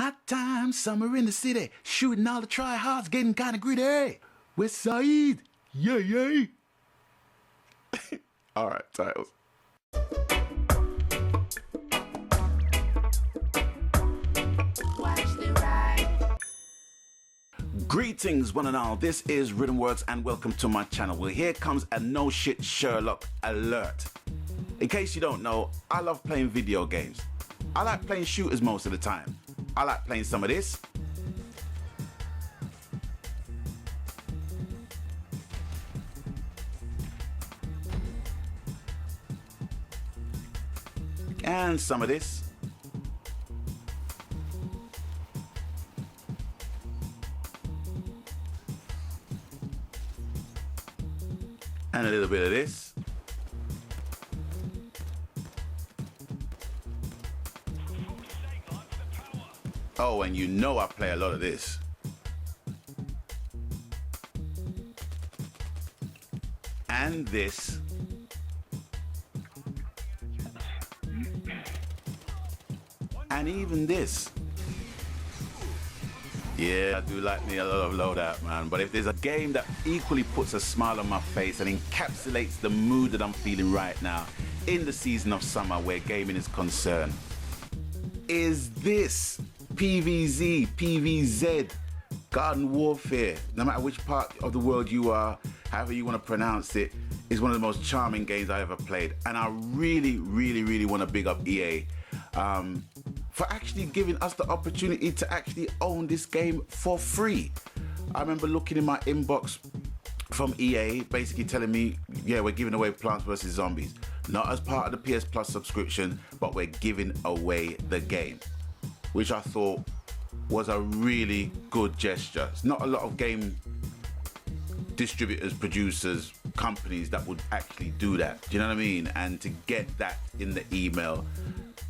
Hot time, summer in the city, shooting all the try-hards, getting kind of greedy. West Side, yeah, yeah. All right, titles. Greetings one and all, this is Rhythmworks and welcome to my channel. Well, here comes a no shit Sherlock alert. In case you don't know, I love playing video games. I like playing shooters most of the time. I like playing some of this. And some of this. And a little bit of this. Oh, and you know I play a lot of this. And this. And even this. Yeah, I do like me a lot of loadout, man. But if there's a game that equally puts a smile on my face and encapsulates the mood that I'm feeling right now in the season of summer where gaming is concerned, is this PVZ, PVZ, Garden Warfare. No matter which part of the world you are, however you want to pronounce it, is one of the most charming games I ever played. And I really, really, really want to big up EA for actually giving us the opportunity to actually own this game for free. I remember looking in my inbox from EA basically telling me, yeah, we're giving away Plants vs. Zombies. Not as part of the PS Plus subscription, but we're giving away the game, which I thought was a really good gesture. It's not a lot of game distributors, producers, companies that would actually do that. Do you know what I mean? And to get that in the email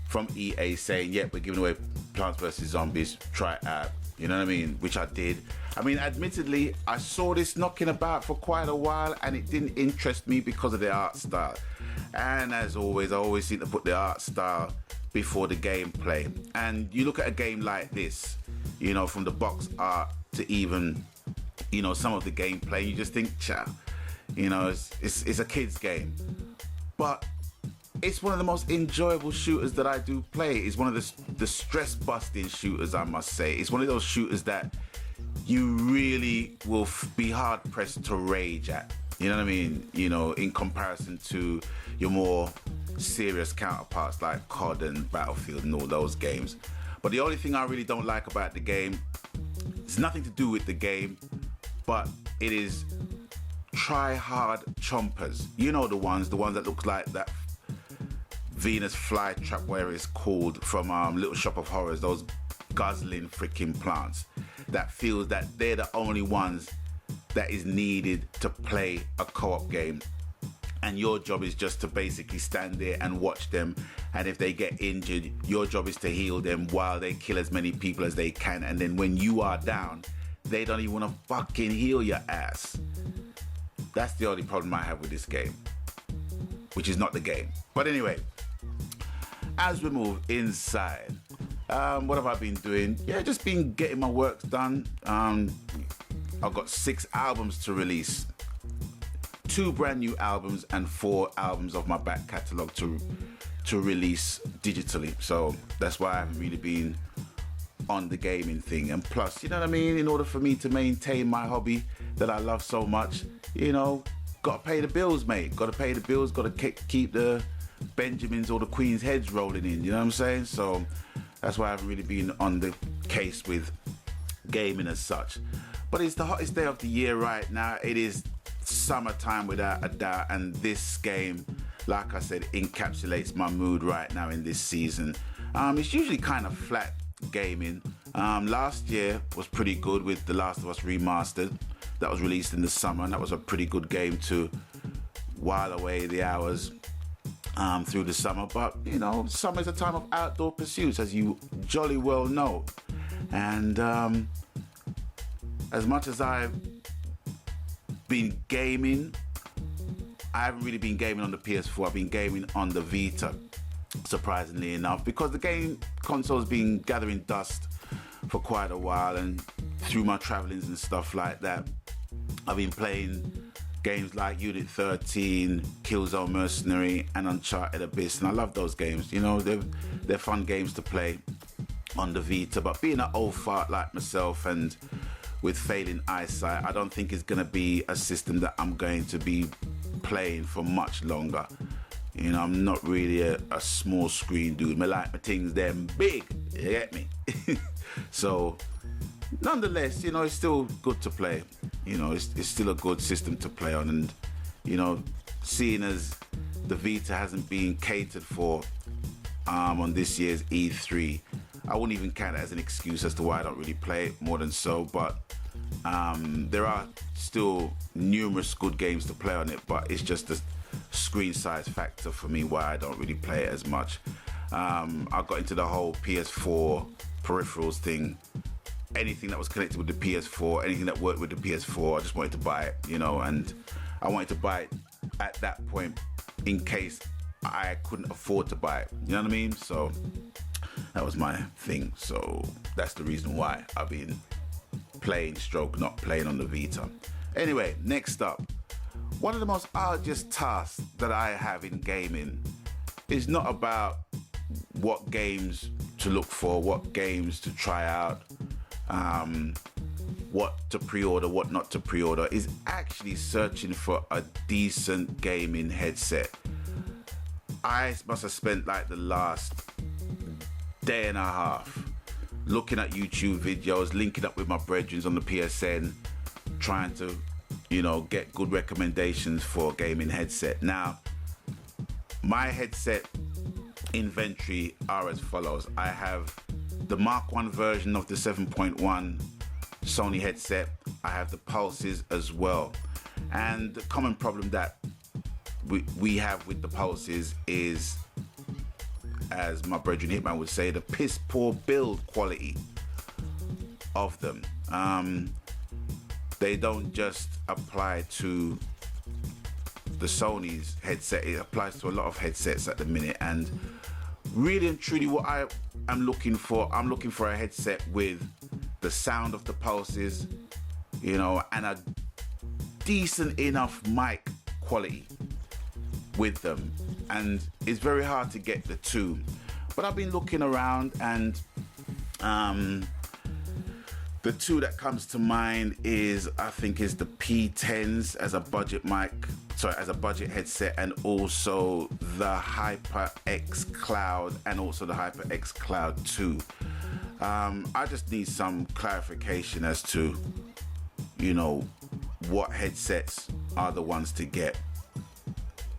from EA saying, yeah, we're giving away Plants vs. Zombies, try it out. You know what I mean? Which I did. I mean, admittedly, I saw this knocking about for quite a while and it didn't interest me because of the art style. And as always, I always seem to put the art style before the gameplay. And you look at a game like this, you know, from the box art to even, you know, some of the gameplay, you just think, cha, you know, it's a kid's game. But it's one of the most enjoyable shooters that I do play. It's one of the stress-busting shooters, I must say. It's one of those shooters that you really will be hard-pressed to rage at. You know what I mean? You know, in comparison to your more serious counterparts like COD and Battlefield and all those games. But the only thing I really don't like about the game, it's nothing to do with the game, but it is try-hard chompers. You know the ones that look like that Venus flytrap, where it's called, from Little Shop of Horrors, those guzzling freaking plants that feels that they're the only ones that is needed to play a co-op game, and your job is just to basically stand there and watch them, and if they get injured, your job is to heal them while they kill as many people as they can, and then when you are down, they don't even want to fucking heal your ass. That's the only problem I have with this game, which is not the game. But anyway, as we move inside, what have I been doing? Yeah, just been getting my work done. I've got 6 albums to release, 2 brand new albums and 4 albums of my back catalogue to release digitally. So that's why I haven't really been on the gaming thing. And plus, you know what I mean, in order for me to maintain my hobby that I love so much, you know, gotta pay the bills, mate. Gotta pay the bills, gotta keep the Benjamins or the Queen's heads rolling in, you know what I'm saying? So that's why I haven't really been on the case with gaming as such. But it's the hottest day of the year right now. It is summertime without a doubt, and this game, like I said, encapsulates my mood right now in this season. It's usually kind of flat gaming. Last year was pretty good with The Last of Us Remastered. That was released in the summer, and that was a pretty good game to while away the hours through the summer. But you know, summer is a time of outdoor pursuits, as you jolly well know. And as much as I've been gaming, I haven't really been gaming on the PS4. I've been gaming on the Vita, surprisingly enough, because the game console's been gathering dust for quite a while, and through my travellings and stuff like that, I've been playing games like Unit 13, Killzone Mercenary, and Uncharted Abyss, and I love those games. You know, they're fun games to play on the Vita, but being an old fart like myself and with failing eyesight, I don't think it's going to be a system that I'm going to be playing for much longer. You know, I'm not really a small screen dude. I like my things them big, you get me? So, nonetheless, you know, it's still good to play. You know, it's still a good system to play on. And, you know, seeing as the Vita hasn't been catered for on this year's E3, I wouldn't even count it as an excuse as to why I don't really play it more than so. But there are still numerous good games to play on it, but it's just the screen size factor for me why I don't really play it as much. I got into the whole PS4 peripherals thing. Anything that was connected with the PS4, anything that worked with the PS4, I just wanted to buy it, you know, and I wanted to buy it at that point in case I couldn't afford to buy it, you know what I mean? So that was my thing. So that's the reason why I've been playing stroke not playing on the Vita. Anyway, next up, one of the most arduous tasks that I have in gaming is not about what games to look for, what games to try out, what to pre-order, what not to pre-order, is actually searching for a decent gaming headset. I must have spent like the last day and a half looking at YouTube videos, linking up with my brethren on the PSN, trying to, you know, get good recommendations for a gaming headset. Now, my headset inventory are as follows. I have the Mark 1 version of the 7.1 Sony headset. I have the Pulses as well. And the common problem that we have with the Pulses is, as my brethren Hitman would say, the piss poor build quality of them. They don't just apply to the Sony's headset, it applies to a lot of headsets at the minute. And really and truly what I am looking for, I'm looking for a headset with the sound of the Pulses, you know, and a decent enough mic quality with them. And it's very hard to get the two. But I've been looking around, and the two that comes to mind is, I think, is the P10s as a budget as a budget headset, and also the HyperX Cloud and also the HyperX Cloud 2. I just need some clarification as to, you know, what headsets are the ones to get,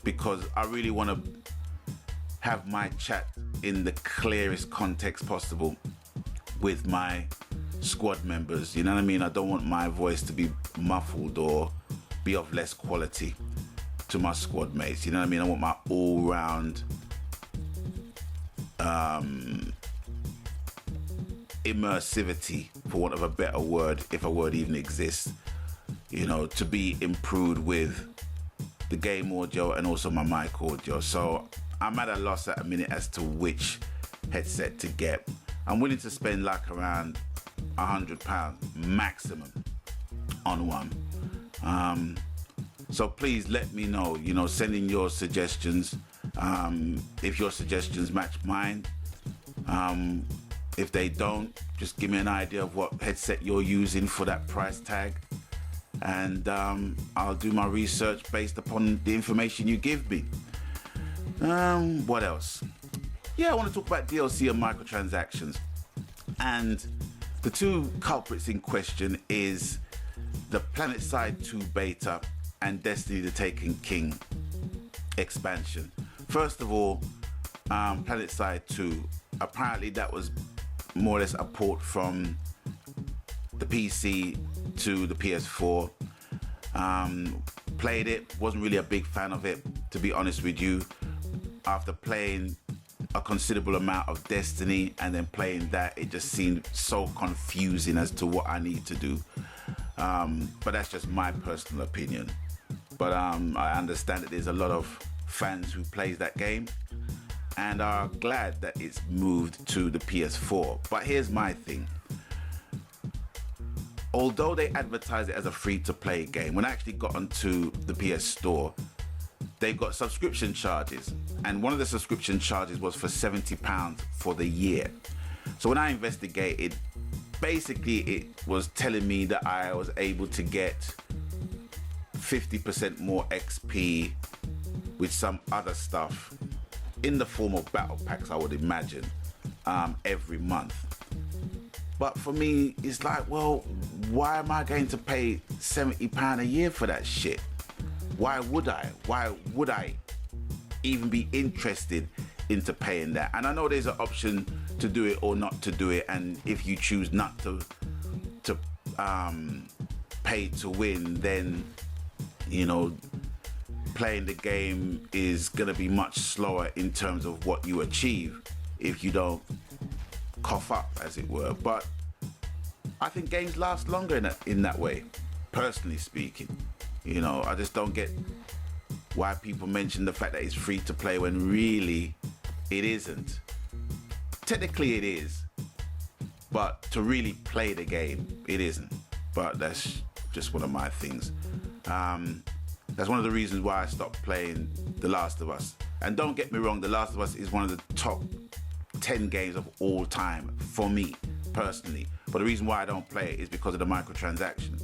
because I really want to have my chat in the clearest context possible with my squad members, you know what I mean? I don't want my voice to be muffled or be of less quality to my squad mates, you know what I mean? I want my all-round immersivity, for want of a better word, if a word even exists, you know, to be improved with the game audio and also my mic audio. So I'm at a loss at a minute as to which headset to get. I'm willing to spend like around £100 maximum on one. So please let me know, you know, send in your suggestions. If your suggestions match mine. If they don't, just give me an idea of what headset you're using for that price tag. And I'll do my research based upon the information you give me. What else? Yeah, I want to talk about DLC and microtransactions. And the two culprits in question is the PlanetSide 2 beta and Destiny the Taken King expansion. First of all, PlanetSide 2, apparently that was more or less a port from the PC to the PS4. Played it, wasn't really a big fan of it, to be honest with you. After playing a considerable amount of Destiny and then playing that, it just seemed so confusing as to what I need to do. But that's just my personal opinion. But I understand that there's a lot of fans who plays that game and are glad that it's moved to the PS4. But here's my thing. although they advertise it as a free-to-play game, when I actually got onto the PS Store, they've got subscription charges. And one of the subscription charges was for £70 for the year. So when I investigated, basically it was telling me that I was able to get 50% more XP with some other stuff in the form of battle packs, I would imagine, every month. But for me, it's like, well, why am I going to pay £70 a year for that shit? Why would I? Why would I even be interested into paying that? And I know there's an option to do it or not to do it, and if you choose not to pay to win, then, you know, playing the game is going to be much slower in terms of what you achieve if you don't cough up, as it were. But I think games last longer in that way, personally speaking. You know, I just don't get why people mention the fact that it's free to play when really it isn't. Technically it is, but to really play the game, it isn't. But that's just one of my things. That's one of the reasons why I stopped playing The Last of Us. And don't get me wrong, The Last of Us is one of the top 10 games of all time for me, personally. But the reason why I don't play it is because of the microtransactions.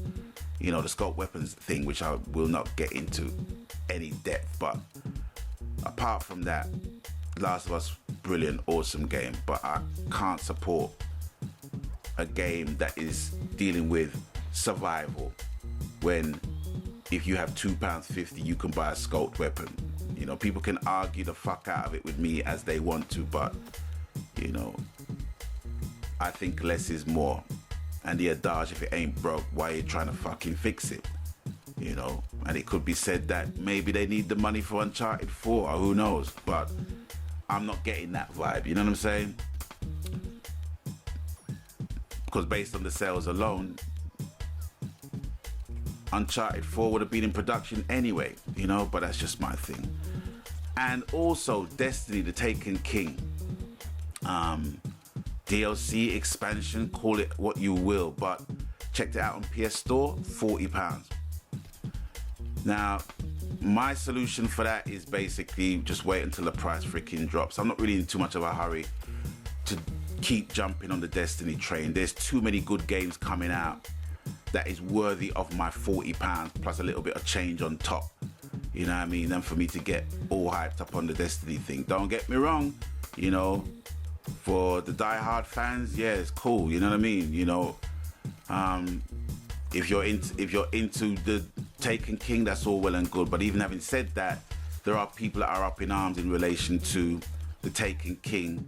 You know, the scope weapons thing, which I will not get into any depth. But apart from that, Last of Us, brilliant, awesome game. But I can't support a game that is dealing with survival when if you have £2.50, you can buy a scoped weapon. You know, people can argue the fuck out of it with me as they want to, but, you know, I think less is more. And the adage, if it ain't broke, why are you trying to fucking fix it? You know, and it could be said that maybe they need the money for Uncharted 4, or who knows, but I'm not getting that vibe, you know what I'm saying? Because based on the sales alone, Uncharted 4 would have been in production anyway, you know, but that's just my thing. And also Destiny, the Taken King. DLC, expansion, call it what you will, but checked it out on PS Store, £40. Now, my solution for that is basically just wait until the price freaking drops. I'm not really in too much of a hurry to keep jumping on the Destiny train. There's too many good games coming out that is worthy of my £40 plus a little bit of change on top. You know what I mean? And for me to get all hyped up on the Destiny thing. Don't get me wrong, you know, for the die-hard fans, yeah, it's cool. You know what I mean? You know, if you're into the Taken King, that's all well and good. But even having said that, there are people that are up in arms in relation to the Taken King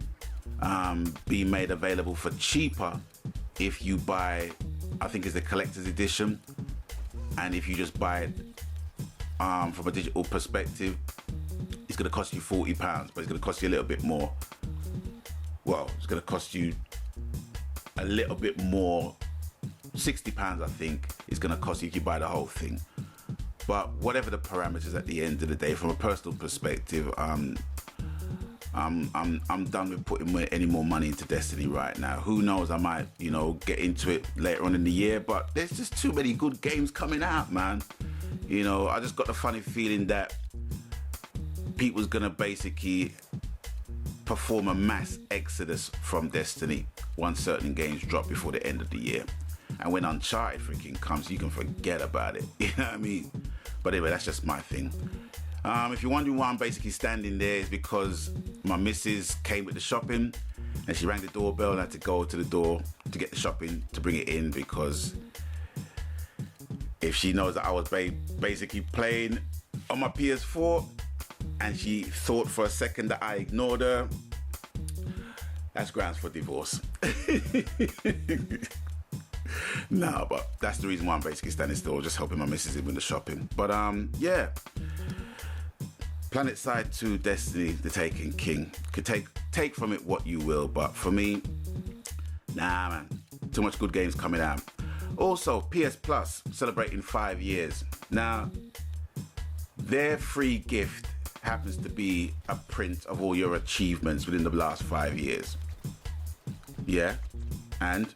being made available for cheaper if you buy, I think it's the collector's edition, and if you just buy it from a digital perspective, it's going to cost you £40, but it's going to cost you a little bit more. Well, it's going to cost you a little bit more, £60 I think is going to cost you if you buy the whole thing. But whatever the parameters at the end of the day, from a personal perspective, I'm done with putting any more money into Destiny right now. Who knows, I might, you know, get into it later on in the year, but there's just too many good games coming out, man. You know, I just got the funny feeling that people's gonna basically perform a mass exodus from Destiny once certain games drop before the end of the year. And when Uncharted freaking comes, you can forget about it. You know what I mean? But anyway, that's just my thing. If you're wondering why I'm basically standing there, is because my missus came with the shopping and she rang the doorbell and I had to go to the door to get the shopping to bring it in, because if she knows that I was basically playing on my PS4 and she thought for a second that I ignored her, that's grounds for divorce. No, but that's the reason why I'm basically standing still, just helping my missus in with the shopping. But yeah. Planet Side 2 Destiny, the Taken King. Could take from it what you will, but for me, nah, man. Too much good games coming out. Also, PS Plus celebrating 5 years. Now, their free gift happens to be a print of all your achievements within the last 5 years. Yeah, and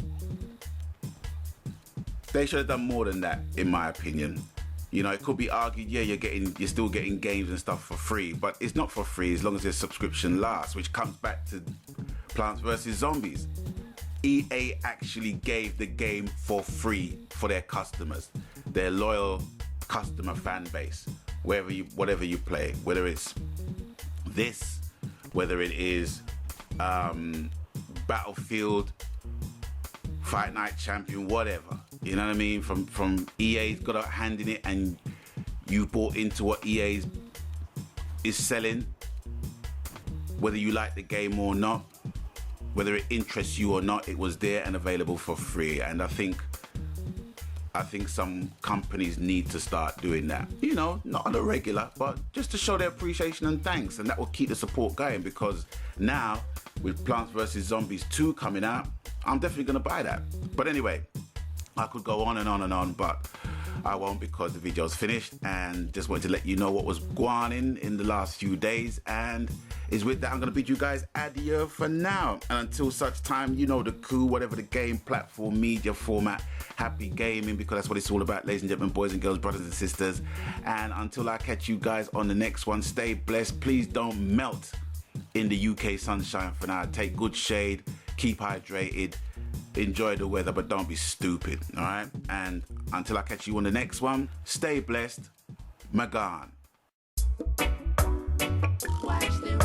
They should have done more than that, in my opinion. You know, it could be argued, yeah, you're still getting games and stuff for free, but it's not for free as long as their subscription lasts, which comes back to Plants vs. Zombies. EA actually gave the game for free for their customers, their loyal customer fan base, whatever you play, whether it's this, whether it is Battlefield, Fight Night Champion, whatever. You know what I mean? From EA's got a hand in it, and you bought into what EA is selling, whether you like the game or not, whether it interests you or not, it was there and available for free. And I think some companies need to start doing that. You know, not on a regular, but just to show their appreciation and thanks, and that will keep the support going, because now with Plants vs. Zombies 2 coming out, I'm definitely going to buy that. But anyway, I could go on and on and on, but I won't, because the video's finished, and just wanted to let you know what was going on in the last few days. And is with that, I'm going to bid you guys adieu for now. And until such time, you know the coup, whatever the game, platform, media format, happy gaming, because that's what it's all about, ladies and gentlemen, boys and girls, brothers and sisters. And until I catch you guys on the next one, stay blessed. Please don't melt in the UK sunshine for now. Take good shade, keep hydrated, enjoy the weather, but don't be stupid, all right? And until I catch you on the next one, stay blessed. Magan. Watch the